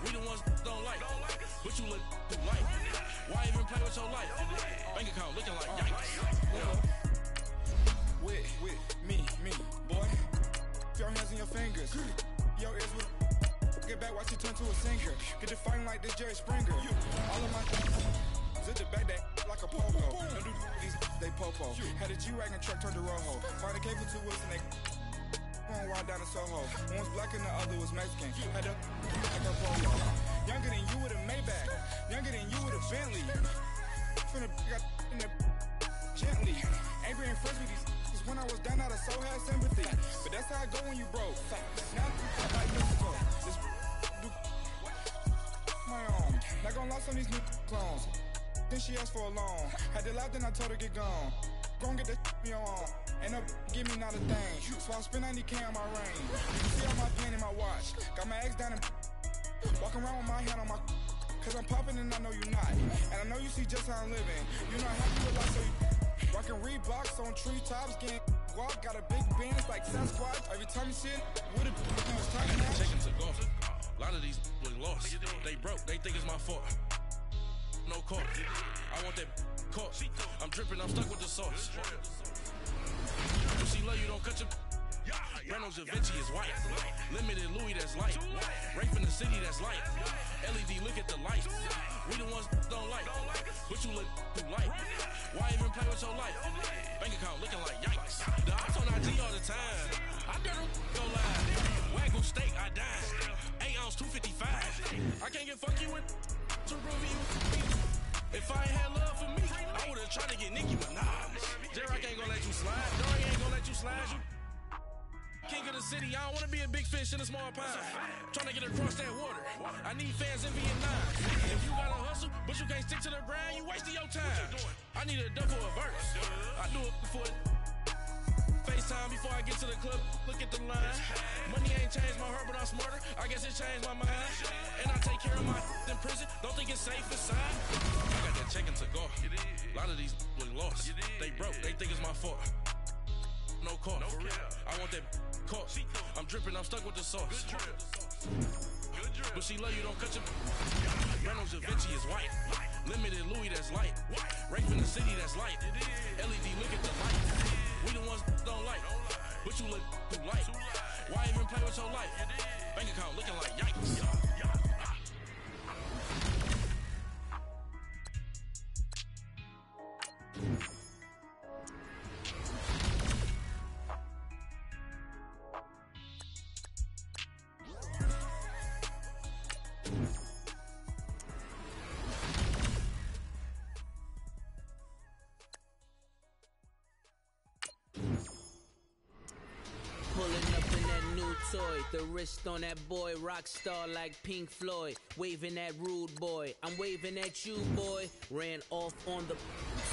We the ones don't like. But you look too light. Why even play with your life? Bank account looking like yikes. With me, boy. Your hands in your fingers. Your ears with. Get back, watch you turn to a singer. Get the fighting like this Jerry Springer. All of my zip the back that like a popo. Don't do these, they popo. Had a G-Wagon truck turned to Rojo. Find a cable 2 wheels and they one ride down to Soho. One was black and the other was Mexican. Had a like a polo. Younger than you with a Maybach. Younger than you with a Bentley. From the got in the gently. Angry and friends with these. When I was down, I so had sympathy. But that's how I go when you broke. Now I'm like Mexico. Just do my own. Not gonna lost on these new clones. Then she asked for a loan. Had to laugh, then I told her get gone. Gon' get that me on. Ain't up, give me not a thing. So I spend 90K on my ring. You can see all my pain in my watch. Got my ex down and walking around with my hand on my. Cause I'm popping and I know you not. And I know you see just how I'm living. You're not happy with life, so you. Rockin' Reeboks on treetops, getting squad, got a big band, it's like Sasquatch. Every time you see it, what it's time I got now. the chicken to golf. A lot of these was lost. They broke, they think it's my fault. No call. I want that caught. I'm dripping, I'm stuck with the sauce. You see love, you don't cut your... Reynolds Da Vinci is white. Limited Louis, that's light. Rape in the city, that's light. LED, look at the lights. We the ones don't like. What you look through light? Why even play with your life? Bank account looking like yikes. The ops on IG all the time. I dare them go live. Wagyu steak, I dine. 8 ounce, 255. I can't get funky with to review. If I ain't had love for me, I would've tried to get Nicki Minaj. Derek ain't gonna let you slide. Dory ain't gonna let you slide. You king of the city, I don't wanna be a big fish in a small pond. Trying to get across that water. I need fans in Vietnam. If you gotta hustle, but you can't stick to the grind, you wasting your time. I need a double a verse. I do it for FaceTime before I get to the club. Look at the line. Money ain't changed my heart, but I'm smarter. I guess it changed my mind. And I take care of my in prison. Don't think it's safe inside. I got that check into golf. A lot of these was lost. They broke. They think it's my fault. No call. I want that caught. I'm dripping, I'm stuck with the sauce. But she love you, don't cut your... Reynolds Da Vinci is white. Limited Louis, that's light. Rape in the city, that's light. LED, look at the light. We the ones don't like. But you look through light. Why even play with your life? Bank account looking like yikes. The wrist on that boy, rock star like Pink Floyd. Waving at rude boy, I'm waving at you boy. Ran off on the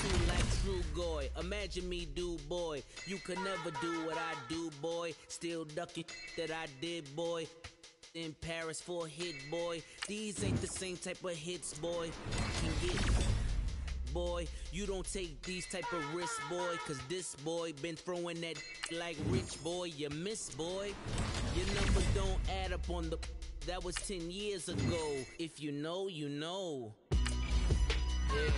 two like True Goy. Imagine me do boy, you could never do what I do boy. Still ducking that I did boy. In Paris for a hit boy. These ain't the same type of hits boy. Can get boy, you don't take these type of risks boy. Cause this boy been throwing that like rich boy. You miss boy. Your number don't add up on the... That was 10 years ago. If you know, you know. Yeah.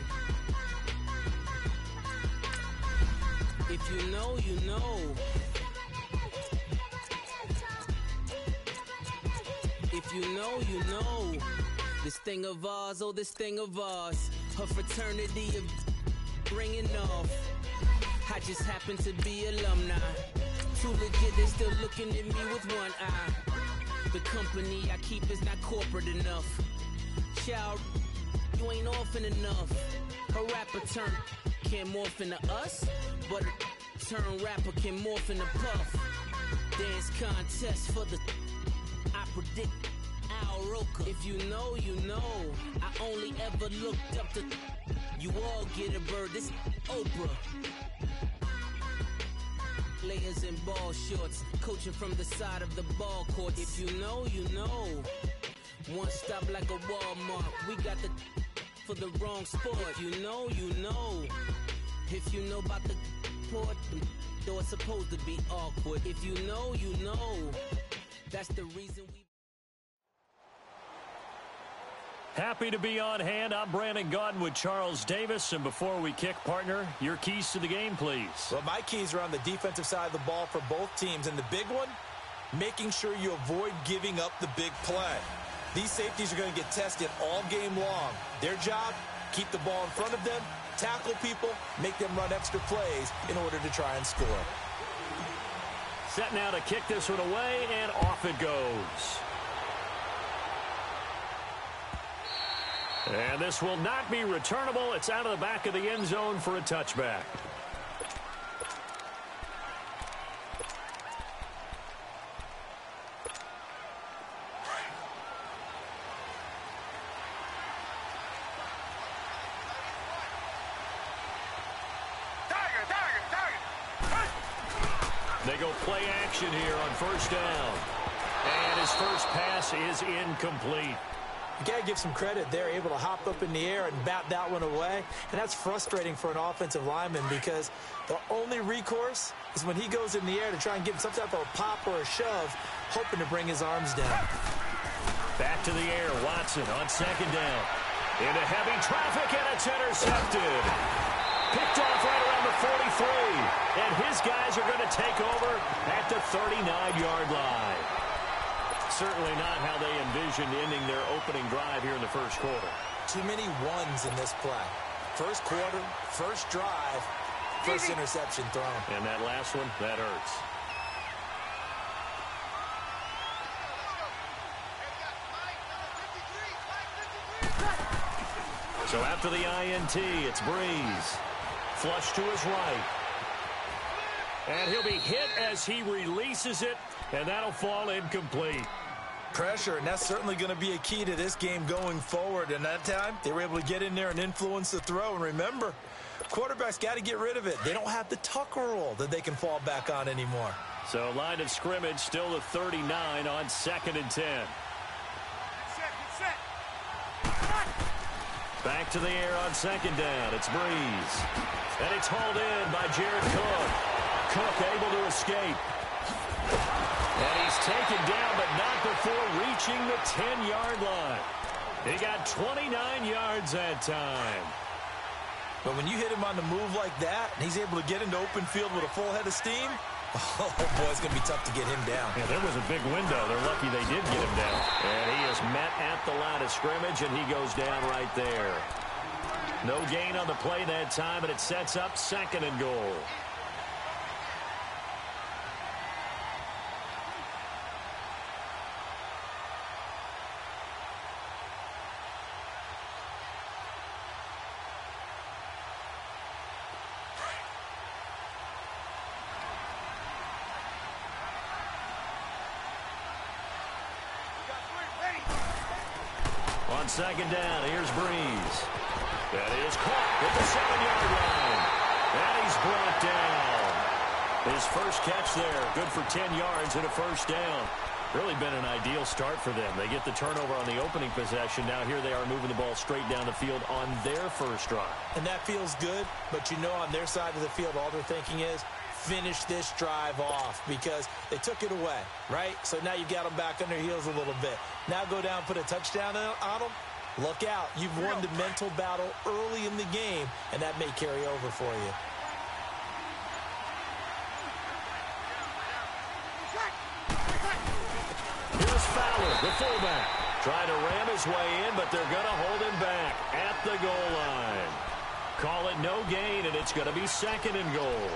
If you know, you know. If you know, you know. This thing of ours, oh, this thing of ours. Her fraternity of ringing off. I just happen to be alumni. Too legit, they still looking at me with one eye. The company I keep is not corporate enough. Child, you ain't orphan enough. A rapper turn can morph into us, but a turn rapper can morph into Puff. Dance contest for the... I predict Al Roker. If you know, you know. I only ever looked up to... You all get a bird, this Oprah. Layers in ball shorts, coaching from the side of the ball court. If you know, you know. One stop like a Walmart. We got the for the wrong sport. If you know, you know. If you know about the port, though it's supposed to be awkward. If you know, you know. That's the reason we... Happy to be on hand. I'm Brandon Gaudin with Charles Davis. And before we kick, partner, your keys to the game, please. Well, my keys are on the defensive side of the ball for both teams. And the big one, making sure you avoid giving up the big play. These safeties are going to get tested all game long. Their job, keep the ball in front of them, tackle people, make them run extra plays in order to try and score. Set now to kick this one away, and off it goes. And this will not be returnable. It's out of the back of the end zone for a touchback. They go play action here on first down. And his first pass is incomplete. You got to give some credit. They're able to hop up in the air and bat that one away. And that's frustrating for an offensive lineman because the only recourse is when he goes in the air to try and give some type of a pop or a shove, hoping to bring his arms down. Back to the air. Watson on second down. Into heavy traffic, and it's intercepted. Picked off right around the 43. And his guys are going to take over at the 39-yard line. Certainly not how they envisioned ending their opening drive here in the first quarter. Too many ones in this play. First quarter, first drive, first interception thrown. And that last one, that hurts. So after the INT, it's Breeze. Flush to his right. And he'll be hit as he releases it, and that'll fall incomplete. Pressure, and that's certainly going to be a key to this game going forward. And that time, they were able to get in there and influence the throw. And remember, quarterbacks got to get rid of it. They don't have the Tucker rule that they can fall back on anymore. So line of scrimmage still the 39 on 2nd and 10. Back to the air on 2nd down. It's Breeze. And it's hauled in by Jared Cook. Cook able to escape. And he's taken down, but not before reaching the 10-yard line. He got 29 yards that time. But when you hit him on the move like that, and he's able to get into open field with a full head of steam, oh, boy, it's going to be tough to get him down. Yeah, there was a big window. They're lucky they did get him down. And he is met at the line of scrimmage, and he goes down right there. No gain on the play that time, and it sets up 2nd and goal. On 2nd down, here's Breeze. That is caught at the 7-yard line. And he's brought down. His first catch there, good for 10 yards and a first down. Really been an ideal start for them. They get the turnover on the opening possession. Now here they are moving the ball straight down the field on their first drive. And that feels good, but you know on their side of the field, all they're thinking is, finish this drive off because they took it away, right? So now you got them back on their heels a little bit. Now go down, put a touchdown on them. Look out. You've won the mental battle early in the game, and that may carry over for you. Here's Fowler, the fullback. Trying to ram his way in, but they're going to hold him back at the goal line. Call it no gain, and it's going to be 2nd and goal.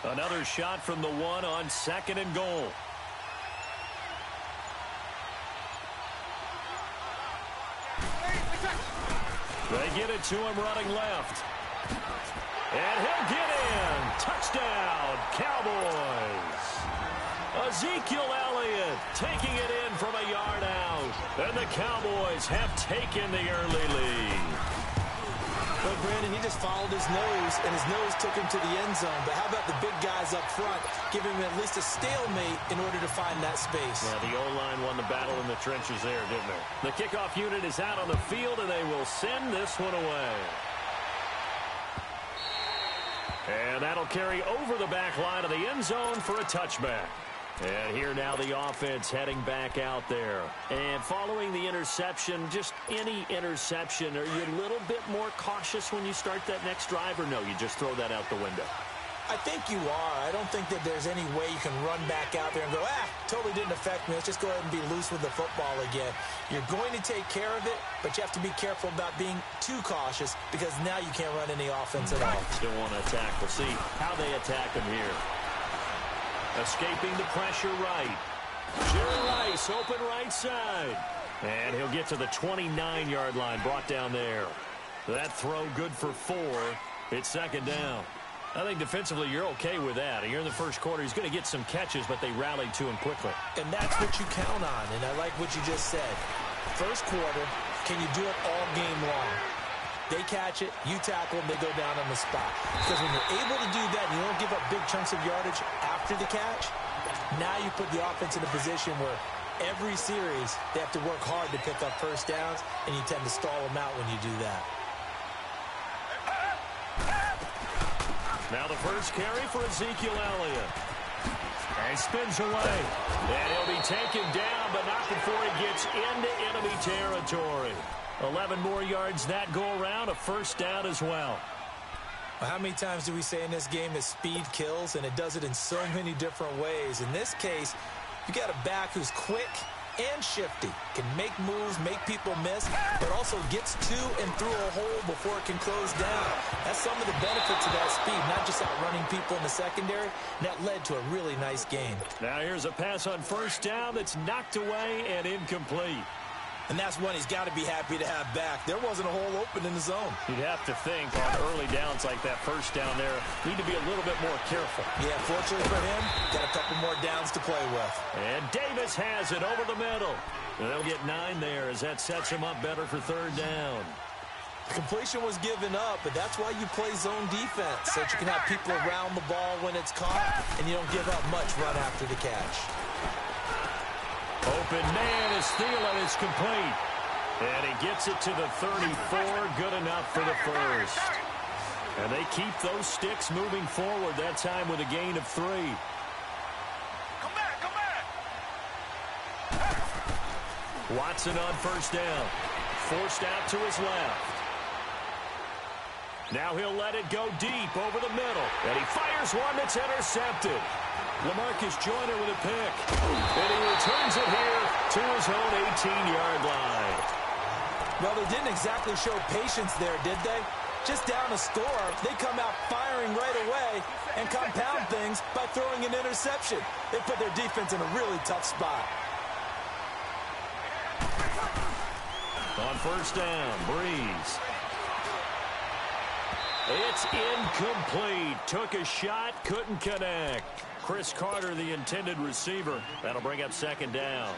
Another shot from the 1 on 2nd and goal. They get it to him running left. And he'll get in. Touchdown, Cowboys. Ezekiel Elliott taking it in from a yard out. And the Cowboys have taken the early lead. But, Brandon, he just followed his nose, and his nose took him to the end zone. But how about the big guys up front giving him at least a stalemate in order to find that space? Yeah, the O-line won the battle in the trenches there, didn't they? The kickoff unit is out on the field, and they will send this one away. And that'll carry over the back line of the end zone for a touchback. And here now the offense heading back out there. And following the interception, just any interception, are you a little bit more cautious when you start that next drive, or no, you just throw that out the window? I think you are. I don't think that there's any way you can run back out there and go, totally didn't affect me. Let's just go ahead and be loose with the football again. You're going to take care of it, but you have to be careful about being too cautious because now you can't run any offense at all. Still want to attack. We'll see how they attack him here. Escaping the pressure right. Jerry Rice, open right side. And he'll get to the 29-yard line, brought down there. That throw good for 4. It's 2nd down. I think defensively you're okay with that. You're in the first quarter. He's going to get some catches, but they rallied to him quickly. And that's what you count on, and I like what you just said. First quarter, can you do it all game long? They catch it, you tackle, and they go down on the spot. Because when you're able to do that and you don't give up big chunks of yardage after the catch, now you put the offense in a position where every series they have to work hard to pick up first downs, and you tend to stall them out when you do that. Now the first carry for Ezekiel Elliott. And he spins away. And he'll be taken down, but not before he gets into enemy territory. 11 more yards that go around, a first down as well. Well, how many times do we say in this game that speed kills, and it does it in so many different ways? In this case, you got a back who's quick and shifty, can make moves, make people miss, but also gets to and through a hole before it can close down. That's some of the benefits of that speed, not just outrunning people in the secondary, and that led to a really nice gain. Now here's a pass on first down that's knocked away and incomplete. And that's one he's got to be happy to have back. There wasn't a hole open in the zone. You'd have to think on early downs like that first down there, need to be a little bit more careful. Yeah, fortunately for him, got a couple more downs to play with. And Davis has it over the middle. And they'll get 9 there as that sets him up better for third down. The completion was given up, but that's why you play zone defense, so that you can have people around the ball when it's caught, and you don't give up much run after the catch. Open man is Thielen, is complete. And he gets it to the 34, good enough for the first. And they keep those sticks moving forward, that time with a gain of 3. Come back! Watson on first down. Forced out to his left. Now he'll let it go deep over the middle. And he fires one that's intercepted. LaMarcus Joyner with a pick. And he returns it here to his own 18-yard line. Well, they didn't exactly show patience there, did they? Just down a score, they come out firing right away and compound things by throwing an interception. They put their defense in a really tough spot. On first down, Breeze. It's incomplete. Took a shot, couldn't connect. Chris Carter, the intended receiver. That'll bring up second down.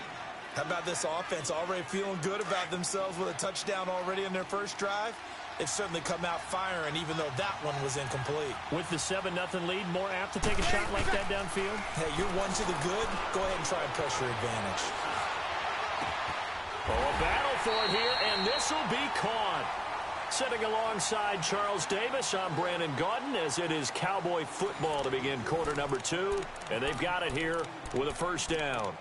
How about this offense already feeling good about themselves with a touchdown already in their first drive? They've certainly come out firing, even though that one was incomplete. With the 7-0 lead, more apt to take a shot like that downfield? Hey, you're one to the good. Go ahead and try and press your advantage. Oh, a battle for it here, and this will be caught. Sitting alongside Charles Davis, I'm Brandon Gaudin, as it is Cowboy football to begin quarter number 2. And they've got it here with a first down.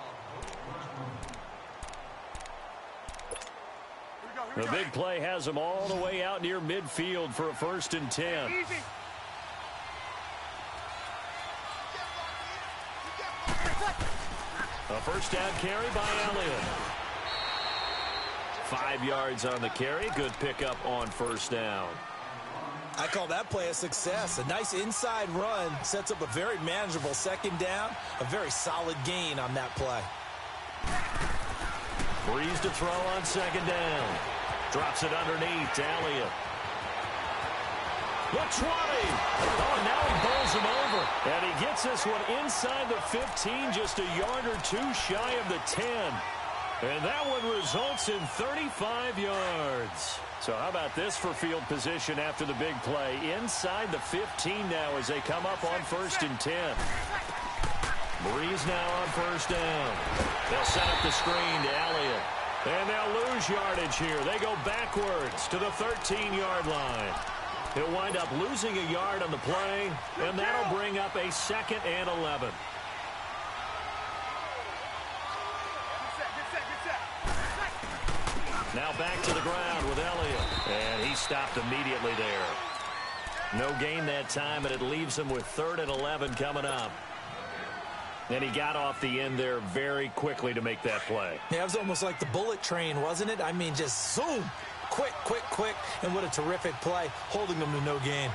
The big play has them all the way out near midfield for a 1st and 10. A first down carry by Elliott. 5 yards on the carry. Good pickup on first down. I call that play a success. A nice inside run sets up a very manageable second down. A very solid gain on that play. Breeze to throw on second down. Drops it underneath to Elliott. The 20. Oh, and now he bowls him over. And he gets this one inside the 15, just a yard or 2 shy of the 10. And that one results in 35 yards. So how about this for field position after the big play? Inside the 15 now as they come up on 1st and 10. Breeze now on first down. They'll set up the screen to Elliott. And they'll lose yardage here. They go backwards to the 13-yard line. He'll wind up losing a yard on the play, and that'll bring up a 2nd and 11. Now back to the ground with Elliott. And he stopped immediately there. No gain that time, and it leaves him with 3rd and 11 coming up. And he got off the end there very quickly to make that play. Yeah, it was almost like the bullet train, wasn't it? I mean, just zoom. Quick, quick, quick. And what a terrific play, holding them to no gain.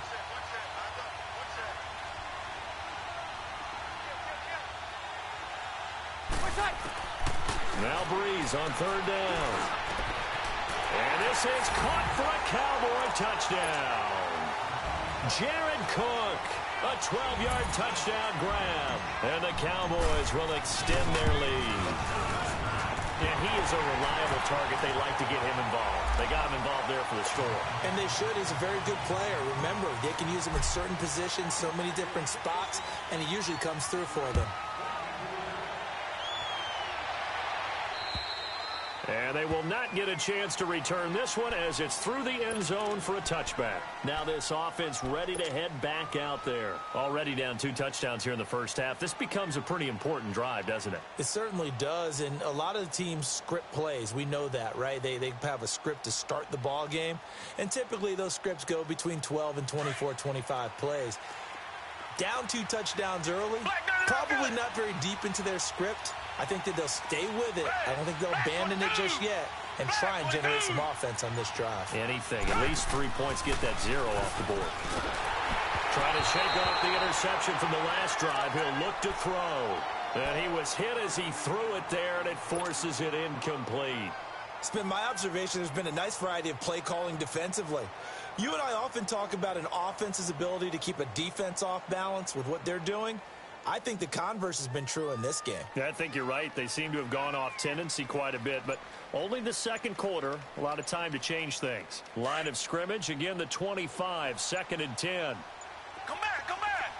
Now Breeze on 3rd down. And this is caught for a Cowboy touchdown. Jared Cook, a 12-yard touchdown grab. And the Cowboys will extend their lead. Yeah, he is a reliable target. They like to get him involved. They got him involved there for the score. And they should. He's a very good player. Remember, they can use him in certain positions, so many different spots, and he usually comes through for them. And they will not get a chance to return this one as it's through the end zone for a touchback. Now this offense ready to head back out there. Already down 2 touchdowns here in the first half. This becomes a pretty important drive, doesn't it? It certainly does, and a lot of the teams script plays. We know that, right? They have a script to start the ball game, and typically those scripts go between 12 and 24, 25 plays. Down 2 touchdowns early, probably not very deep into their script. I think that they'll stay with it. I don't think they'll abandon it just yet and try and generate some offense on this drive. Anything. At least 3 points, get that 0 off the board. Trying to shake off the interception from the last drive. He'll look to throw. And he was hit as he threw it there, and it forces it incomplete. It's been my observation there's been a nice variety of play calling defensively. You and I often talk about an offense's ability to keep a defense off balance with what they're doing. I think the converse has been true in this game. Yeah, I think you're right. They seem to have gone off tendency quite a bit, but only the second quarter. A lot of time to change things. Line of scrimmage, again, the 25, 2nd and 10. Come back, come back.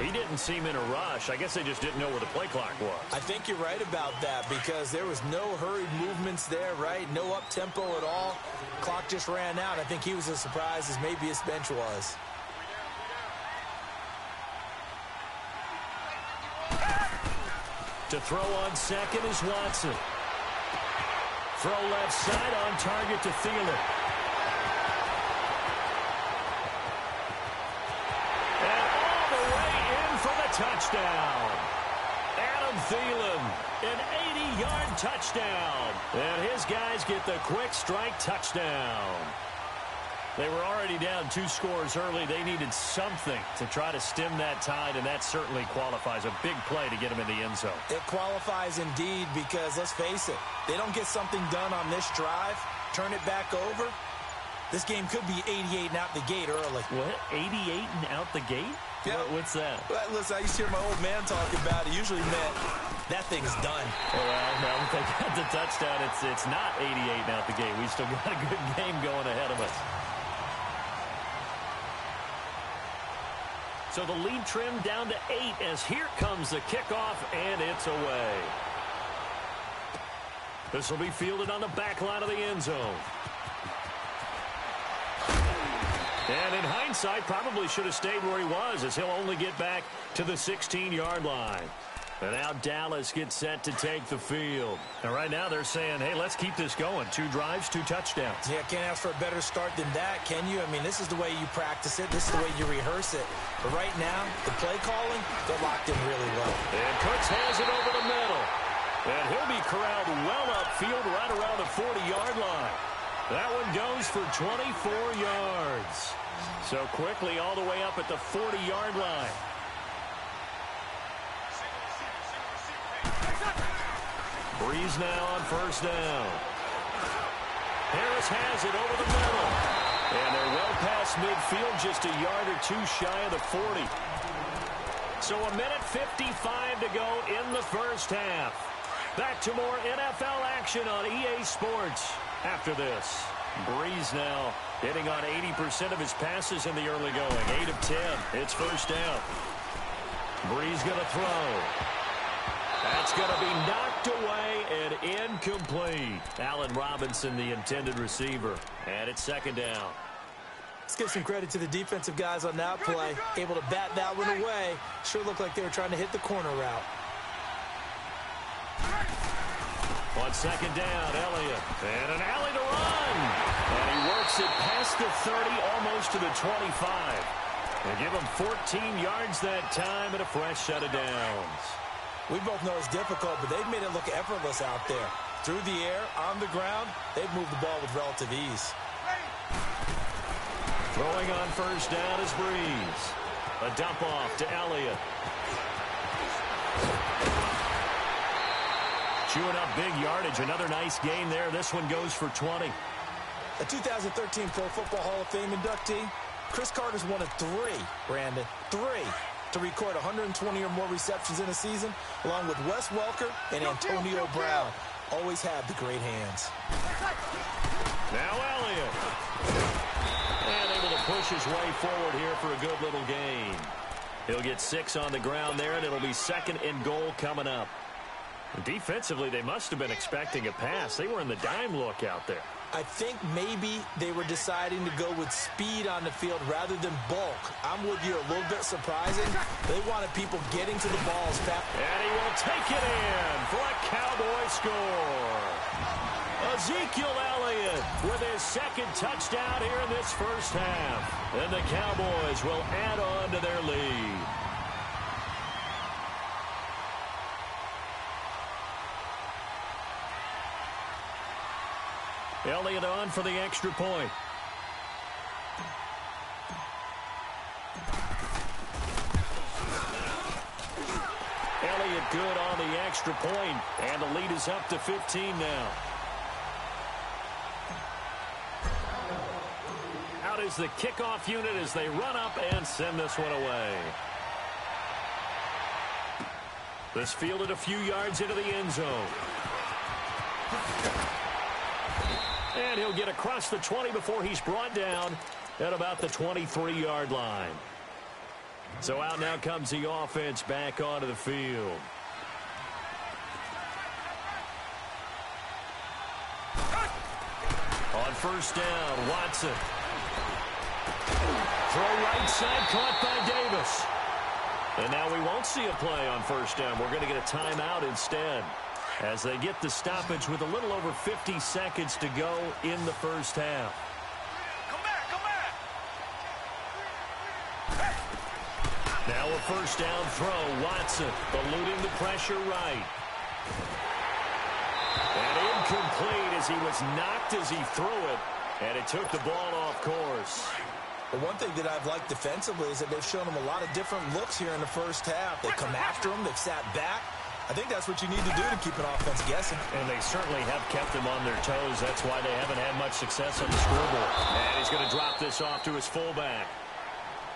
He didn't seem in a rush. I guess they just didn't know where the play clock was. I think you're right about that because there was no hurried movements there, right? No up-tempo at all. Clock just ran out. I think he was as surprised as maybe his bench was. To throw on second is Watson. Throw left side on target to Thielen. Touchdown. Adam Thielen, an 80-yard touchdown. And his guys get the quick strike touchdown. They were already down 2 scores early. They needed something to try to stem that tide, and that certainly qualifies. A big play to get them in the end zone. It qualifies indeed because, let's face it, they don't get something done on this drive, turn it back over, this game could be 88 and out the gate early. What? 88 and out the gate? Yeah. What's that? Well, listen, I used to hear my old man talk about it. Usually meant that thing's done. Well, no, if they got the touchdown, it's not 88 and out the gate. We still got a good game going ahead of us. So the lead trimmed down to 8 as here comes the kickoff, and it's away. This will be fielded on the back line of the end zone. And in hindsight, probably should have stayed where he was as he'll only get back to the 16-yard line. And now Dallas gets set to take the field. And right now they're saying, hey, let's keep this going. 2 drives, 2 touchdowns. Yeah, can't ask for a better start than that, can you? I mean, this is the way you practice it. This is the way you rehearse it. But right now, the play calling, they're locked in really well. And Cooks has it over the middle. And he'll be corralled well upfield right around the 40-yard line. That one goes for 24 yards. So quickly all the way up at the 40-yard line. Breeze now on first down. Harris has it over the middle. And they're well past midfield, just a yard or 2 shy of the 40. So a minute 55 to go in the first half. Back to more NFL action on EA Sports after this. Breeze now hitting on 80% of his passes in the early going. 8 of 10. It's first down. Breeze going to throw. That's going to be knocked away and incomplete. Allen Robinson, the intended receiver. And it's second down. Let's give some credit to the defensive guys on that play. Able to bat that one away. Sure looked like they were trying to hit the corner route. On second down, Elliott. And an alley to run. And he works it past the 30, almost to the 25. They give him 14 yards that time and a fresh set of downs. We both know it's difficult, but they've made it look effortless out there. Through the air, on the ground, they've moved the ball with relative ease. Throwing on first down is Breeze. A dump off to Elliott. Chewing up big yardage. Another nice gain there. This one goes for 20. A 2013 Pro Football Hall of Fame inductee. Chris Carter's one of 3, Brandon. 3. to record 120 or more receptions in a season, along with Wes Welker and Antonio Brown. Always have the great hands. Now Elliott. And able to push his way forward here for a good little gain. He'll get 6 on the ground there, and it'll be 2nd and goal coming up. Defensively, they must have been expecting a pass. They were in the dime look out there. I think maybe they were deciding to go with speed on the field rather than bulk. I'm with you, a little bit surprising. They wanted people getting to the ball as fast. And he will take it in for a Cowboy score. Ezekiel Elliott with his 2nd touchdown here in this first half. And the Cowboys will add on to their lead. Elliott on for the extra point. Elliott good on the extra point, and the lead is up to 15 now. Out is the kickoff unit as they run up and send this one away. This fielded a few yards into the end zone. And he'll get across the 20 before he's brought down at about the 23-yard line. So out now comes the offense back onto the field. On first down, Watson. Throw right side, caught by Davis. And now we won't see a play on first down. We're going to get a timeout instead, as they get the stoppage with a little over 50 seconds to go in the first half. Come back. Now a first down throw. Watson eluding the pressure right. And incomplete as he was knocked as he threw it. And it took the ball off course. But one thing that I've liked defensively is that they've shown them a lot of different looks here in the first half. They come after them. They've sat back. I think that's what you need to do to keep an offense guessing. And they certainly have kept them on their toes. That's why they haven't had much success on the scoreboard. And he's going to drop this off to his fullback.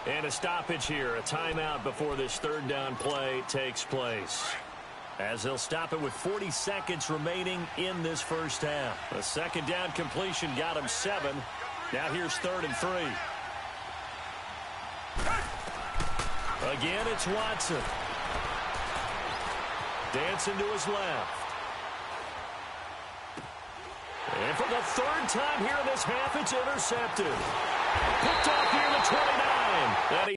And a stoppage here, a timeout before this third down play takes place, as they'll stop it with 40 seconds remaining in this first half. A second down completion got him 7. Now here's 3rd and 3. Again, it's Watson. Dancing to his left. And for the 3rd time here in this half, it's intercepted. Picked off here in the 29. And he